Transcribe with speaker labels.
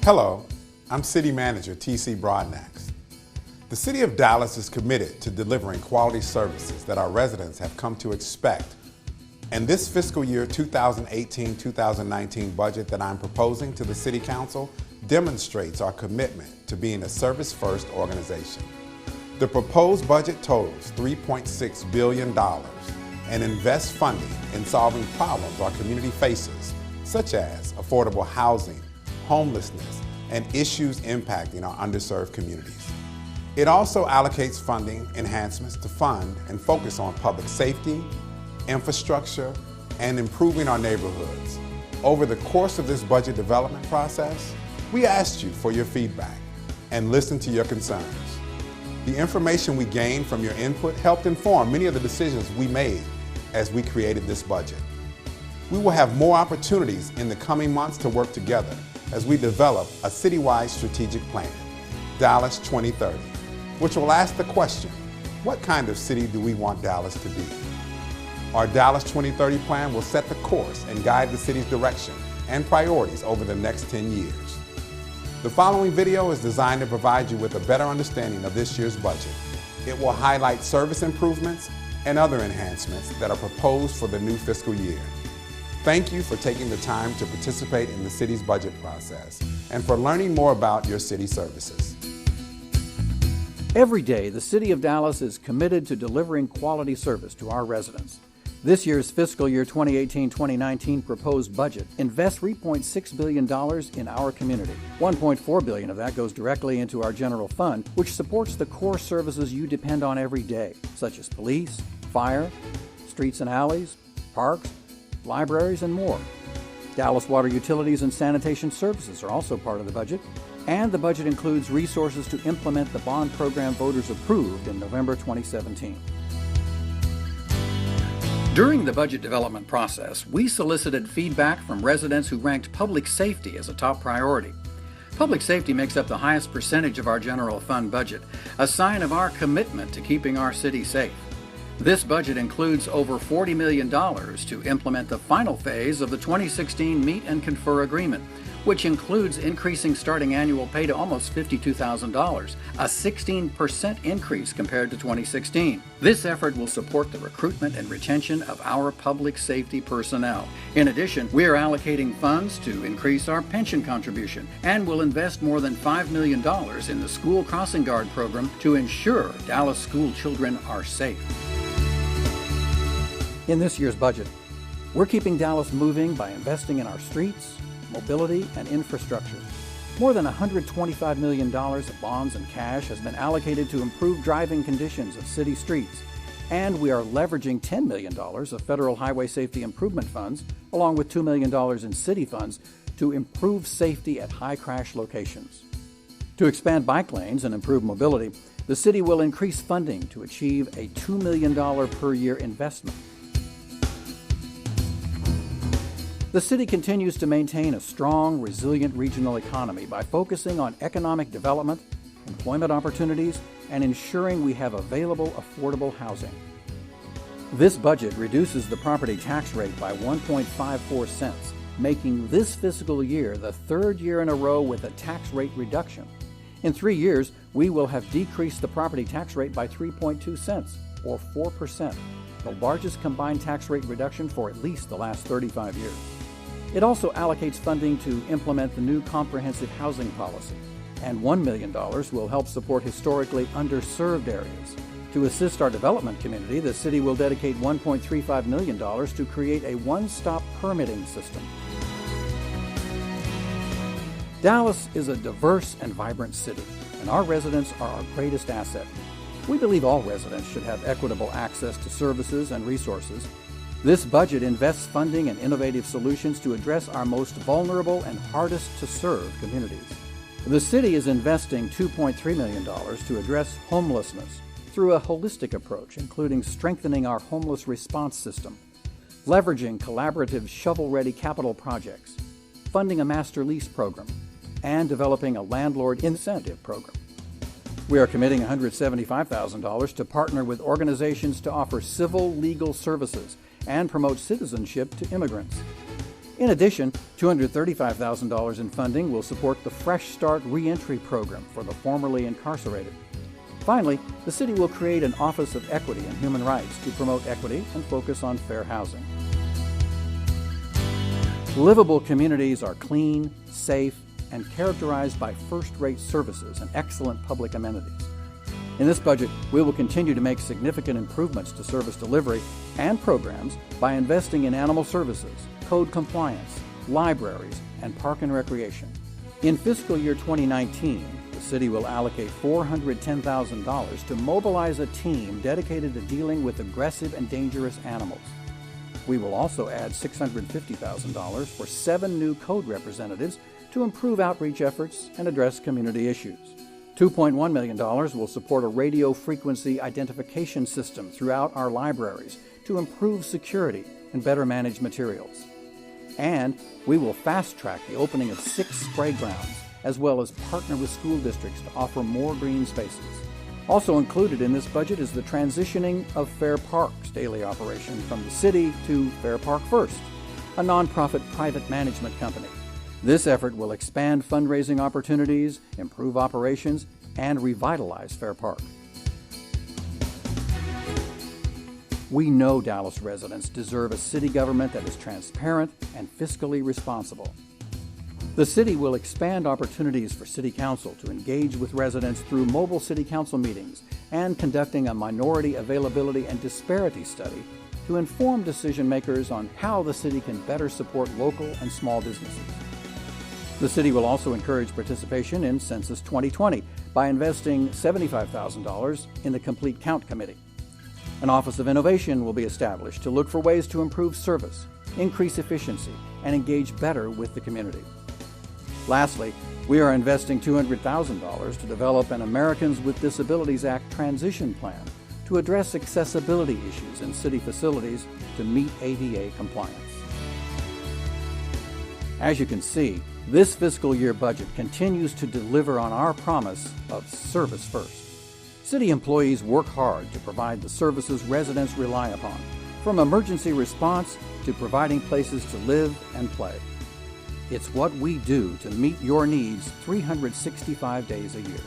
Speaker 1: Hello, I'm City Manager T.C. Broadnax. The City of Dallas is committed to delivering quality services that our residents have come to expect. And this fiscal year 2018-2019 budget that I'm proposing to the City Council demonstrates our commitment to being a service-first organization. The proposed budget totals $3.6 billion and invests funding in solving problems our community faces, such as affordable housing, homelessness, and issues impacting our underserved communities. It also allocates funding enhancements to fund and focus on public safety, infrastructure, and improving our neighborhoods. Over the course of this budget development process, we asked you for your feedback and listened to your concerns. The information we gained from your input helped inform many of the decisions we made as we created this budget. We will have more opportunities in the coming months to work together as we develop a citywide strategic plan, Dallas 2030, which will ask the question, what kind of city do we want Dallas to be? Our Dallas 2030 plan will set the course and guide the city's direction and priorities over the next 10 years. The following video is designed to provide you with a better understanding of this year's budget. It will highlight service improvements and other enhancements that are proposed for the new fiscal year. Thank you for taking the time to participate in the city's budget process and for learning more about your city services.
Speaker 2: Every day, the City of Dallas is committed to delivering quality service to our residents. This year's fiscal year 2018-2019 proposed budget invests $3.6 billion in our community. $1.4 billion of that goes directly into our general fund, which supports the core services you depend on every day, such as police, fire, streets and alleys, parks, libraries, and more. Dallas Water Utilities and Sanitation Services are also part of the budget, and the budget includes resources to implement the bond program voters approved in November 2017. During the budget development process, we solicited feedback from residents who ranked public safety as a top priority. Public safety makes up the highest percentage of our general fund budget, a sign of our commitment to keeping our city safe. This budget includes over $40 million to implement the final phase of the 2016 Meet and Confer Agreement, which includes increasing starting annual pay to almost $52,000, a 16% increase compared to 2016. This effort will support the recruitment and retention of our public safety personnel. In addition, we are allocating funds to increase our pension contribution and will invest more than $5 million in the School Crossing Guard program to ensure Dallas school children are safe. In this year's budget, we're keeping Dallas moving by investing in our streets, mobility, and infrastructure. More than $125 million of bonds and cash has been allocated to improve driving conditions of city streets, and we are leveraging $10 million of federal highway safety improvement funds, along with $2 million in city funds, to improve safety at high crash locations. To expand bike lanes and improve mobility, the city will increase funding to achieve a $2 million per year investment. The city continues to maintain a strong, resilient regional economy by focusing on economic development, employment opportunities, and ensuring we have available, affordable housing. This budget reduces the property tax rate by 1.54 cents, making this fiscal year the third year in a row with a tax rate reduction. In 3 years, we will have decreased the property tax rate by 3.2 cents, or 4%, the largest combined tax rate reduction for at least the last 35 years. It also allocates funding to implement the new comprehensive housing policy, and $1 million will help support historically underserved areas. To assist our development community, the city will dedicate $1.35 million to create a one-stop permitting system. Dallas is a diverse and vibrant city, and our residents are our greatest asset. We believe all residents should have equitable access to services and resources. This budget invests funding in innovative solutions to address our most vulnerable and hardest to serve communities. The city is investing $2.3 million to address homelessness through a holistic approach, including strengthening our homeless response system, leveraging collaborative shovel-ready capital projects, funding a master lease program, and developing a landlord incentive program. We are committing $175,000 to partner with organizations to offer civil legal services and promote citizenship to immigrants. In addition, $235,000 in funding will support the Fresh Start Reentry Program for the formerly incarcerated. Finally, the city will create an Office of Equity and Human Rights to promote equity and focus on fair housing. Livable communities are clean, safe, and characterized by first-rate services and excellent public amenities. In this budget, we will continue to make significant improvements to service delivery and programs by investing in animal services, code compliance, libraries, and park and recreation. In fiscal year 2019, the city will allocate $410,000 to mobilize a team dedicated to dealing with aggressive and dangerous animals. We will also add $650,000 for 7 new code representatives to improve outreach efforts and address community issues. $2.1 million will support a radio frequency identification system throughout our libraries to improve security and better manage materials. And we will fast-track the opening of 6 spray grounds, as well as partner with school districts to offer more green spaces. Also included in this budget is the transitioning of Fair Park's daily operation from the city to Fair Park First, a nonprofit private management company. This effort will expand fundraising opportunities, improve operations, and revitalize Fair Park. We know Dallas residents deserve a city government that is transparent and fiscally responsible. The city will expand opportunities for City Council to engage with residents through mobile City Council meetings and conducting a minority availability and disparity study to inform decision makers on how the city can better support local and small businesses. The city will also encourage participation in Census 2020 by investing $75,000 in the Complete Count Committee. An Office of Innovation will be established to look for ways to improve service, increase efficiency, and engage better with the community. Lastly, we are investing $200,000 to develop an Americans with Disabilities Act transition plan to address accessibility issues in city facilities to meet ADA compliance. As you can see, this fiscal year budget continues to deliver on our promise of service first. City employees work hard to provide the services residents rely upon, from emergency response to providing places to live and play. It's what we do to meet your needs 365 days a year.